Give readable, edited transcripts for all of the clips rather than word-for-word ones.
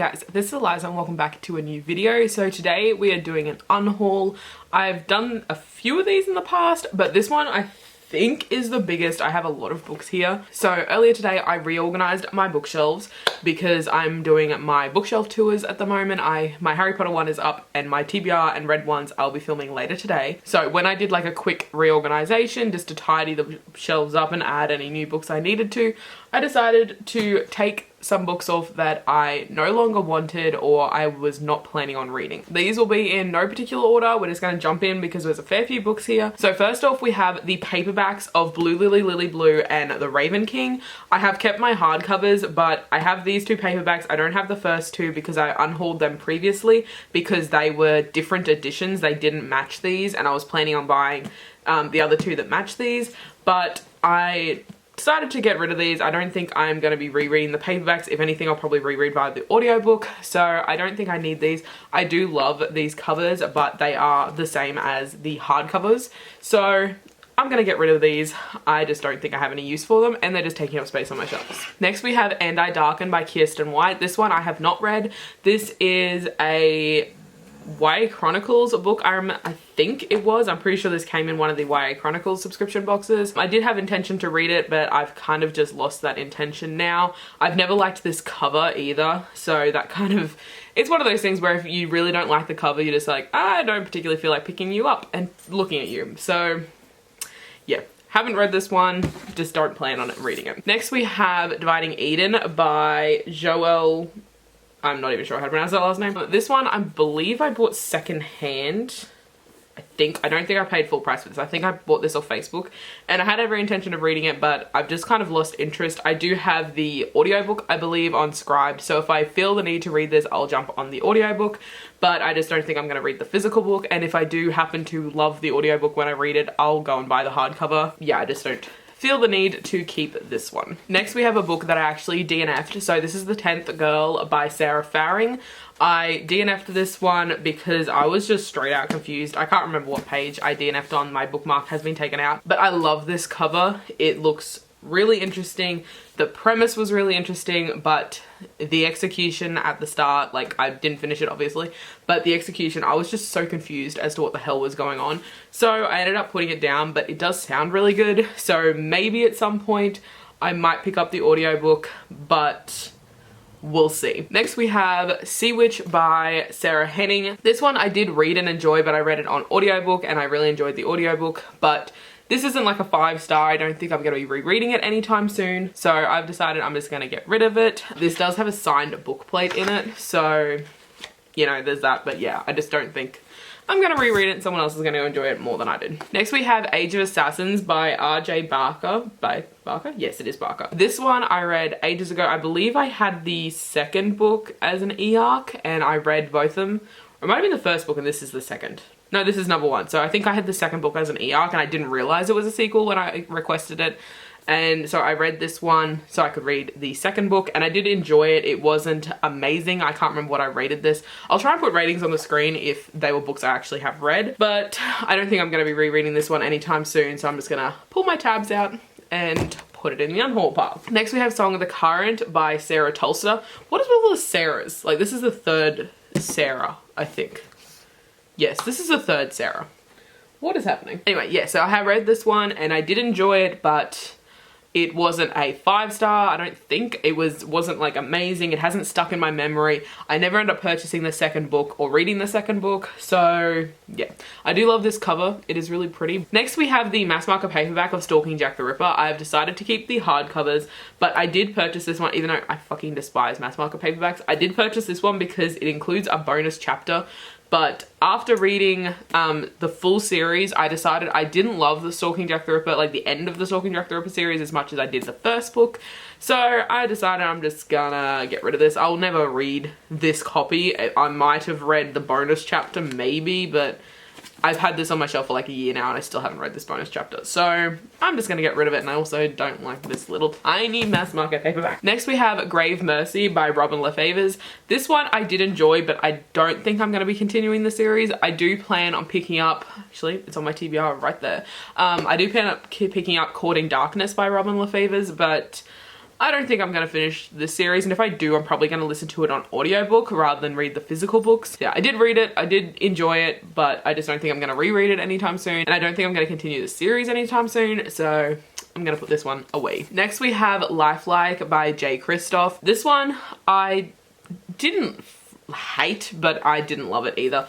guys, this is Eliza and welcome back to a new video. So today we are doing an unhaul. I've done a few of these in the past, but this one I think is the biggest. I have a lot of books here. So earlier today I reorganized my bookshelves because I'm doing my bookshelf tours at the moment. My Harry Potter one is up and my TBR and Red ones I'll be filming later today. So when I did like a quick reorganization just to tidy the shelves up and add any new books I needed to, I decided to take some books off that I no longer wanted or I was not planning on reading. These will be in no particular order. We're just going to jump in because there's a fair few books here. So first off we have the paperbacks of Blue Lily, Lily Blue and The Raven King. I have kept my hardcovers, but I have these two paperbacks. I don't have the first two because I unhauled them previously because they were different editions. They didn't match these and I was planning on buying the other two that match these, but I decided to get rid of these. I don't think I'm going to be rereading the paperbacks. If anything, I'll probably reread via the audiobook. So I don't think I need these. I do love these covers, but they are the same as the hardcovers. So I'm going to get rid of these. I just don't think I have any use for them and they're just taking up space on my shelves. Next we have And I Darken by Kirsten White. This one I have not read. This is a YA Chronicles book. I think it was. I'm pretty sure this came in one of the YA Chronicles subscription boxes. I did have intention to read it, but I've kind of just lost that intention now. I've never liked this cover either, so that kind of, it's one of those things where if you really don't like the cover, you're just like, I don't particularly feel like picking you up and looking at you. So yeah, haven't read this one, just don't plan on reading it. Next we have Dividing Eden by Joelle. I'm not even sure how to pronounce that last name. This one, I believe I bought secondhand. I don't think I paid full price for this. I think I bought this off Facebook and I had every intention of reading it, but I've just kind of lost interest. I do have the audiobook, I believe, on Scribd. So if I feel the need to read this, I'll jump on the audiobook, but I just don't think I'm going to read the physical book. And if I do happen to love the audiobook when I read it, I'll go and buy the hardcover. Yeah, I just don't feel the need to keep this one. Next we have a book that I actually DNF'd. So this is The 10th Girl by Sarah Faring. I DNF'd this one because I was just straight out confused. I can't remember what page I DNF'd on. My bookmark has been taken out. But I love this cover. It looks really interesting. The premise was really interesting, but the execution at the start, like I didn't finish it obviously, but the execution, I was just so confused as to what the hell was going on. So I ended up putting it down, but it does sound really good. So maybe at some point I might pick up the audiobook, but we'll see. Next we have Sea Witch by Sarah Henning. This one I did read and enjoy, but I read it on audiobook and I really enjoyed the audiobook, but this isn't like a 5-star. I don't think I'm going to be rereading it anytime soon. So I've decided I'm just going to get rid of it. This does have a signed book plate in it. So, you know, there's that. But yeah, I just don't think I'm going to reread it and someone else is going to enjoy it more than I did. Next we have Age of Assassins by R.J. Barker. By Barker? Yes, it is Barker. This one I read ages ago. I believe I had the second book as an e-arc and I read both of them. Or it might have been the first book and this is the second. No, this is number one. So I think I had the second book as an e-arc and I didn't realize it was a sequel when I requested it. And so I read this one so I could read the second book and I did enjoy it. It wasn't amazing. I can't remember what I rated this. I'll try and put ratings on the screen if they were books I actually have read. But I don't think I'm going to be rereading this one anytime soon. So I'm just going to pull my tabs out and put it in the unhaul pile. Next we have Song of the Current by Sarah Tulsa. What is with all the Sarahs? Like this is the third Sarah, I think. Yes, this is the third Sarah. What is happening? Anyway, yeah, so I have read this one and I did enjoy it, but it wasn't a 5-star. I don't think it wasn't like amazing. It hasn't stuck in my memory. I never ended up purchasing the second book or reading the second book. So yeah, I do love this cover. It is really pretty. Next we have the mass market paperback of Stalking Jack the Ripper. I have decided to keep the hardcovers, but I did purchase this one even though I fucking despise mass market paperbacks. I did purchase this one because it includes a bonus chapter. But after reading the full series, I decided I didn't love the Stalking Jack the Ripper, like the end of the Stalking Jack the Ripper series as much as I did the first book. So I decided I'm just gonna get rid of this. I'll never read this copy. I might have read the bonus chapter maybe, but I've had this on my shelf for like a year now and I still haven't read this bonus chapter. So I'm just gonna get rid of it and I also don't like this little tiny mass market paperback. Next we have Grave Mercy by Robin Lefevre. This one I did enjoy, but I don't think I'm gonna be continuing the series. I do plan on picking up, actually it's on my TBR right there. I do plan on picking up Courting Darkness by Robin Lefevre, but I don't think I'm going to finish this series, and if I do, I'm probably going to listen to it on audiobook rather than read the physical books. Yeah, I did read it, I did enjoy it, but I just don't think I'm going to reread it anytime soon, and I don't think I'm going to continue the series anytime soon, so I'm going to put this one away. Next we have Lifelike by J. Kristoff. This one I didn't hate, but I didn't love it either.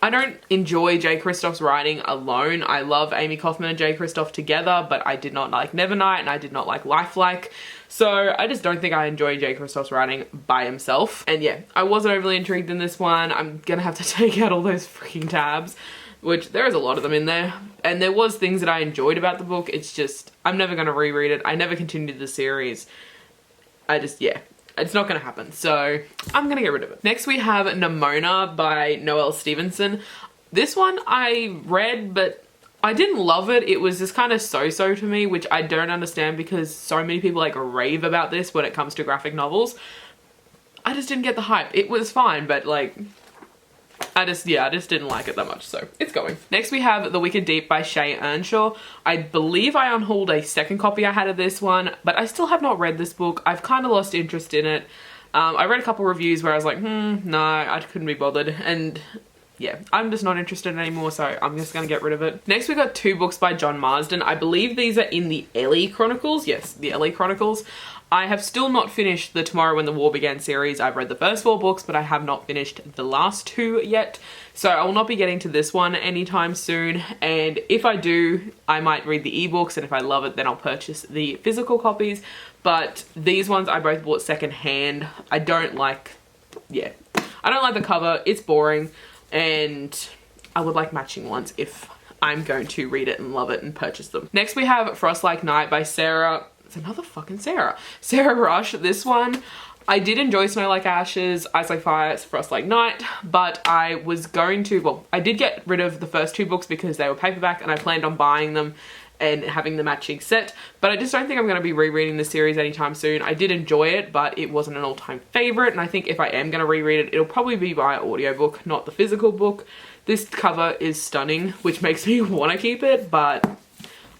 I don't enjoy J. Kristoff's writing alone. I love Amy Kaufman and J. Kristoff together, but I did not like Nevernight and I did not like Lifelike. So I just don't think I enjoy J. Kristoff's writing by himself. And yeah, I wasn't overly intrigued in this one. I'm gonna have to take out all those freaking tabs, which there is a lot of them in there. And there was things that I enjoyed about the book. It's just, I'm never gonna reread it. I never continued the series. Yeah. It's not gonna happen, so I'm gonna get rid of it. Next we have Nimona by Noelle Stevenson. This one I read, but I didn't love it. It was just kind of so-so to me, which I don't understand because so many people like rave about this when it comes to graphic novels. I just didn't get the hype. It was fine, but like, I just didn't like it that much, so it's going. Next we have The Wicked Deep by Shay Earnshaw. I believe I unhauled a second copy I had of this one, but I still have not read this book. I've kind of lost interest in it. I read a couple reviews where I was like, no, I couldn't be bothered, and yeah, I'm just not interested anymore, so I'm just gonna get rid of it. Next we got 2 books by John Marsden. I believe these are in the Ellie Chronicles. Yes, the Ellie Chronicles. I have still not finished the Tomorrow When the War Began series. I've read the first 4 books, but I have not finished the last 2 yet. So I will not be getting to this one anytime soon. And if I do, I might read the ebooks, and if I love it, then I'll purchase the physical copies. But these ones I both bought secondhand. I don't like the cover. It's boring, and I would like matching ones if I'm going to read it and love it and purchase them. Next we have Frost Like Night by Sarah. It's another fucking Sarah Rush. This one, I did enjoy Snow Like Ashes, Ice Like Fire, Frost Like Night, but I was going to, well, I did get rid of the first 2 books because they were paperback and I planned on buying them and having the matching set, but I just don't think I'm going to be rereading the series anytime soon. I did enjoy it, but it wasn't an all-time favorite, and I think if I am going to reread it, it'll probably be by audiobook, not the physical book. This cover is stunning, which makes me want to keep it, but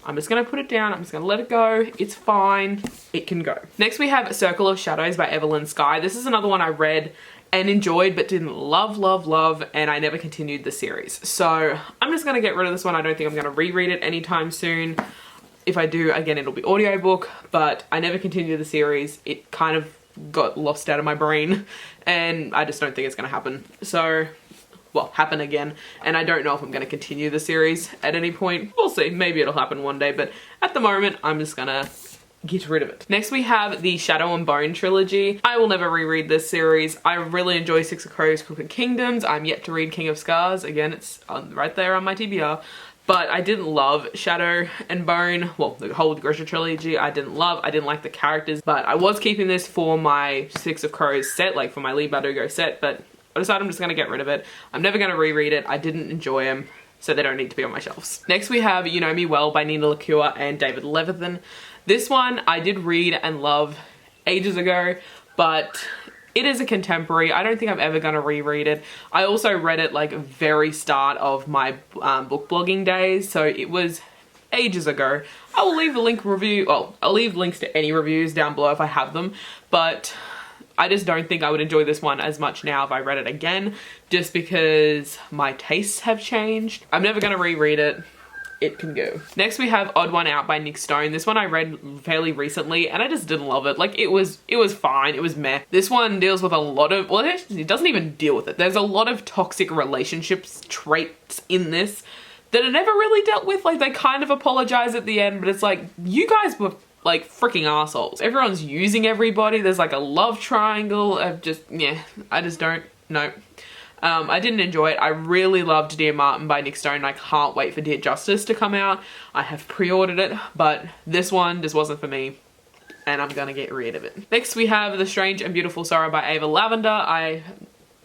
I'm just going to put it down. I'm just going to let it go. It's fine. It can go. Next we have Circle of Shadows by Evelyn Skye. This is another one I read and enjoyed but didn't love, and I never continued the series. So I'm just going to get rid of this one. I don't think I'm going to reread it anytime soon. If I do, again, it'll be audiobook, but I never continued the series. It kind of got lost out of my brain and I just don't think it's going to happen. So, well, happen again, and I don't know if I'm going to continue the series at any point. We'll see, maybe it'll happen one day, but at the moment I'm just gonna get rid of it. Next we have the Shadow and Bone trilogy. I will never reread this series. I really enjoy Six of Crows, Crooked Kingdoms. I'm yet to read King of Scars. Again, it's right there on my TBR. But I didn't love Shadow and Bone. Well, the whole Grisha trilogy I didn't love. I didn't like the characters, but I was keeping this for my Six of Crows set, like for my Lee Bardugo set, but I decided I'm just going to get rid of it. I'm never going to reread it. I didn't enjoy them, so they don't need to be on my shelves. Next we have You Know Me Well by Nina LaCure and David Levithan. This one I did read and love ages ago, but it is a contemporary. I don't think I'm ever going to reread it. I also read it like very start of my book blogging days, so it was ages ago. I will leave the I'll leave links to any reviews down below if I have them, but I just don't think I would enjoy this one as much now if I read it again, just because my tastes have changed. I'm never going to reread it. It can go. Next we have Odd One Out by Nick Stone. This one I read fairly recently and I just didn't love it. Like it was fine, it was meh. This one deals with a lot of, well, it doesn't even deal with it. There's a lot of toxic relationships traits in this that are never really dealt with. Like they kind of apologize at the end, but it's like, you guys were like freaking assholes. Everyone's using everybody. There's like a love triangle of just, yeah, I just don't know. I didn't enjoy it. I really loved Dear Martin by Nick Stone. I can't wait for Dear Justice to come out. I have pre-ordered it, but this one just wasn't for me, and I'm gonna get rid of it. Next we have The Strange and Beautiful Sorrow by Ava Lavender.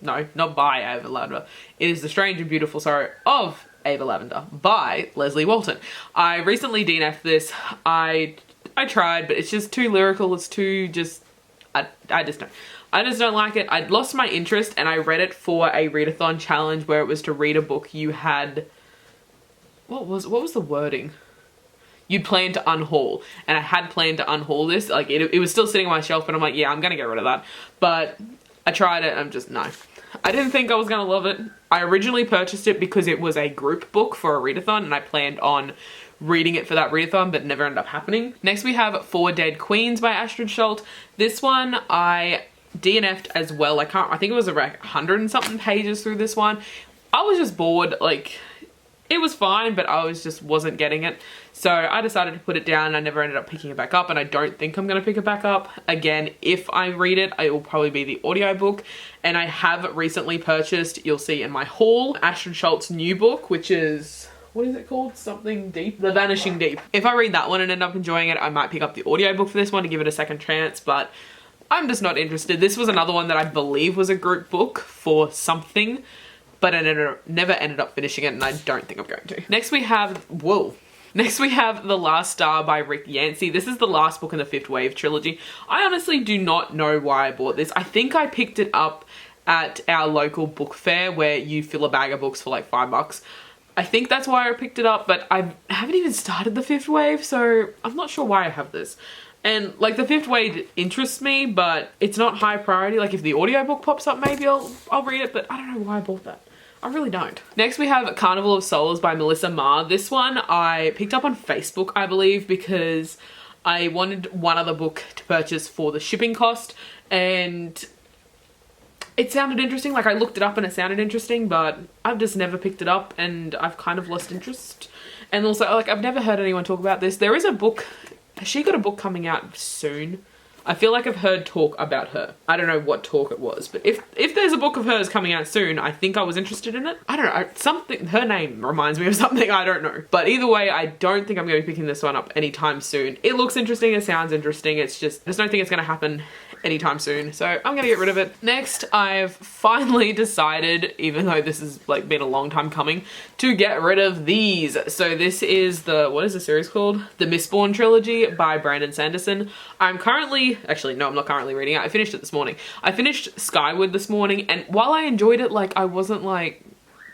No, not by Ava Lavender. It is The Strange and Beautiful Sorrow of Ava Lavender by Leslie Walton. I recently DNF'd this. I tried, but it's just too lyrical. It's too just, I just don't like it. I'd lost my interest and I read it for a readathon challenge where it was to read a book you had, what was the wording? you'd plan to unhaul, and I had planned to unhaul this. Like it was still sitting on my shelf, but I'm like, yeah, I'm gonna get rid of that. But I tried it and I'm just, no. I didn't think I was gonna love it. I originally purchased it because it was a group book for a readathon, and I planned on reading it for that readathon, but never ended up happening. Next we have Four Dead Queens by Astrid Schultz. This one I DNF'd as well. I think it was around 100 and something pages through this one. I was just bored. Like, it was fine, but I just wasn't getting it. So I decided to put it down, and I never ended up picking it back up, and I don't think I'm gonna pick it back up again. If I read it, it will probably be the audiobook. And I have recently purchased, you'll see in my haul, Astrid Schultz's new book, which is, what is it called? Something Deep? The Vanishing Deep. If I read that one and end up enjoying it, I might pick up the audiobook for this one to give it a second chance, but I'm just not interested. This was another one that I believe was a group book for something, but I never ended up finishing it, and I don't think I'm going to. Next we have, Next we have The Last Star by Yancey. This is the last book in the Fifth Wave trilogy. I honestly do not know why I bought this. I think I picked it up at our local book fair where you fill a bag of books for like $5. I think that's why I picked it up, but I haven't even started the Fifth Wave, so I'm not sure why I have this. And like the Fifth Wave interests me, but it's not high priority. Like if the audiobook pops up, maybe I'll read it, but I don't know why I bought that. I really don't. Next we have Carnival of Souls by Melissa Marr. This one I picked up on Facebook, I believe, because I wanted one other book to purchase for the shipping cost, and it sounded interesting. Like I looked it up and it sounded interesting, but I've just never picked it up, and I've kind of lost interest. And also, like, I've never heard anyone talk about this. There is a book, has she got a book coming out soon? I feel like I've heard talk about her. I don't know what talk it was, but if there's a book of hers coming out soon, I think I was interested in it. I don't know, something, her name reminds me of something, I don't know. But either way, I don't think I'm going to be picking this one up anytime soon. It looks interesting, it sounds interesting, it's just, I just don't think it's going to happen anytime soon, so I'm gonna get rid of it. Next, I've finally decided, even though this has like been a long time coming, to get rid of these. So this is the, what is the series called? The Mistborn Trilogy by Brandon Sanderson. I'm currently, actually no, I'm not currently reading it. I finished it this morning. I finished Skyward this morning, and while I enjoyed it, like I wasn't like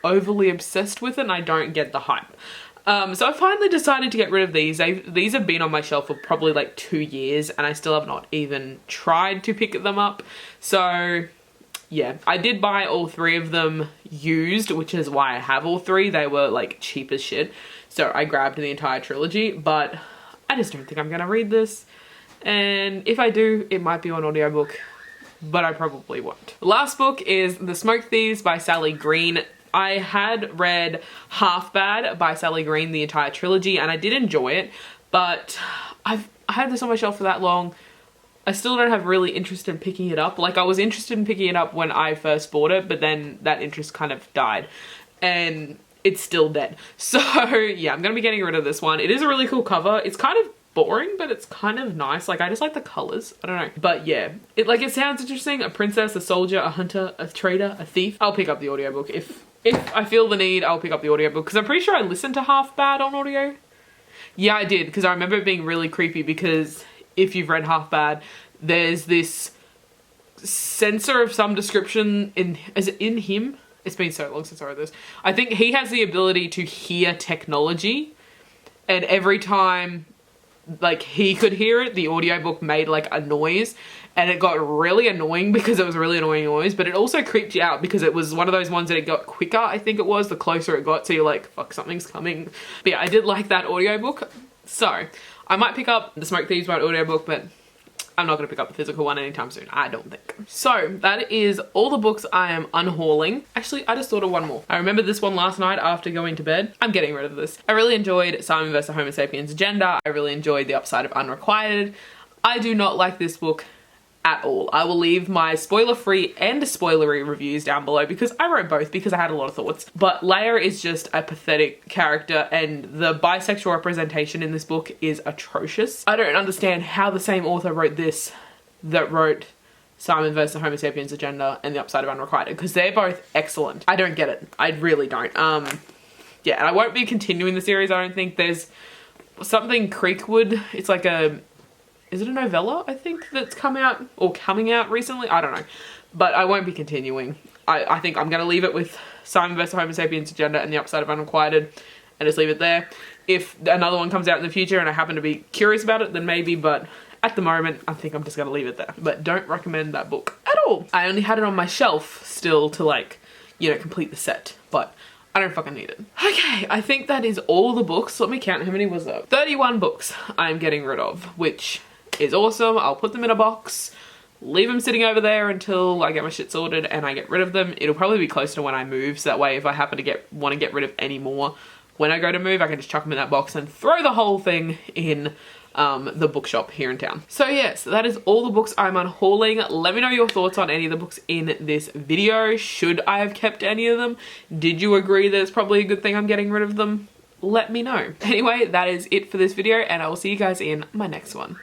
overly obsessed with it, and I don't get the hype. So I finally decided to get rid of these. These have been on my shelf for probably like 2 years, and I still have not even tried to pick them up. So yeah, I did buy all 3 of them used, which is why I have all 3. They were like cheap as shit. So I grabbed the entire trilogy, but I just don't think I'm gonna read this. And if I do, it might be on audiobook, but I probably won't. The last book is The Smoke Thieves by Sally Green. I had read Half Bad by Sally Green, the entire trilogy, and I did enjoy it, but I had this on my shelf for that long. I still don't have really interest in picking it up. Like I was interested in picking it up when I first bought it, but then that interest kind of died, and it's still dead. So yeah, I'm gonna be getting rid of this one. It is a really cool cover. It's kind of boring, but it's kind of nice. Like I just like the colors. I don't know, but yeah, it sounds interesting. A princess, a soldier, a hunter, a trader, a thief. I'll pick up the audiobook if I feel the need. I'll pick up the audiobook because I'm pretty sure I listened to Half Bad on audio. Yeah, I did, because I remember it being really creepy, because if you've read Half Bad, there's this censor of some description is it in him? It's been so long since I read this. I think he has the ability to hear technology, and every time like he could hear it, the audiobook made like a noise, and it got really annoying because it was a really annoying noise, but it also creeped you out because it was one of those ones that it got quicker, I think it was, the closer it got, so you're like, fuck, something's coming. But yeah, I did like that audiobook, so I might pick up The Smoke Thieves by audiobook, but I'm not going to pick up the physical one anytime soon, I don't think. So that is all the books I am unhauling. Actually, I just thought of one more. I remembered this one last night after going to bed. I'm getting rid of this. I really enjoyed Simon vs. Homo Sapiens Agenda. I really enjoyed The Upside of Unrequited. I do not like this book at all. I will leave my spoiler-free and spoilery reviews down below because I wrote both because I had a lot of thoughts. But Leah is just a pathetic character, and the bisexual representation in this book is atrocious. I don't understand how the same author wrote this that wrote Simon vs. Homo Sapiens Agenda and The Upside of Unrequited, because they're both excellent. I don't get it. I really don't. Yeah, and I won't be continuing the series, I don't think. There's something Creekwood. It's like a, is it a novella, I think, that's come out or coming out recently? I don't know. But I won't be continuing. I think I'm going to leave it with Simon vs. Homo Sapiens Agenda and The Upside of Unrequited and just leave it there. If another one comes out in the future and I happen to be curious about it, then maybe, but at the moment, I think I'm just gonna leave it there. But don't recommend that book at all. I only had it on my shelf still to like, you know, complete the set, but I don't fucking need it. Okay, I think that is all the books. Let me count, how many was there? 31 books I'm getting rid of, which is awesome. I'll put them in a box, leave them sitting over there until I get my shit sorted and I get rid of them. It'll probably be close to when I move, so that way if I happen to want to get rid of any more when I go to move, I can just chuck them in that box and throw the whole thing in the bookshop here in town. So yes, that is all the books I'm unhauling. Let me know your thoughts on any of the books in this video. Should I have kept any of them? Did you agree that it's probably a good thing I'm getting rid of them? Let me know. Anyway, that is it for this video and I will see you guys in my next one.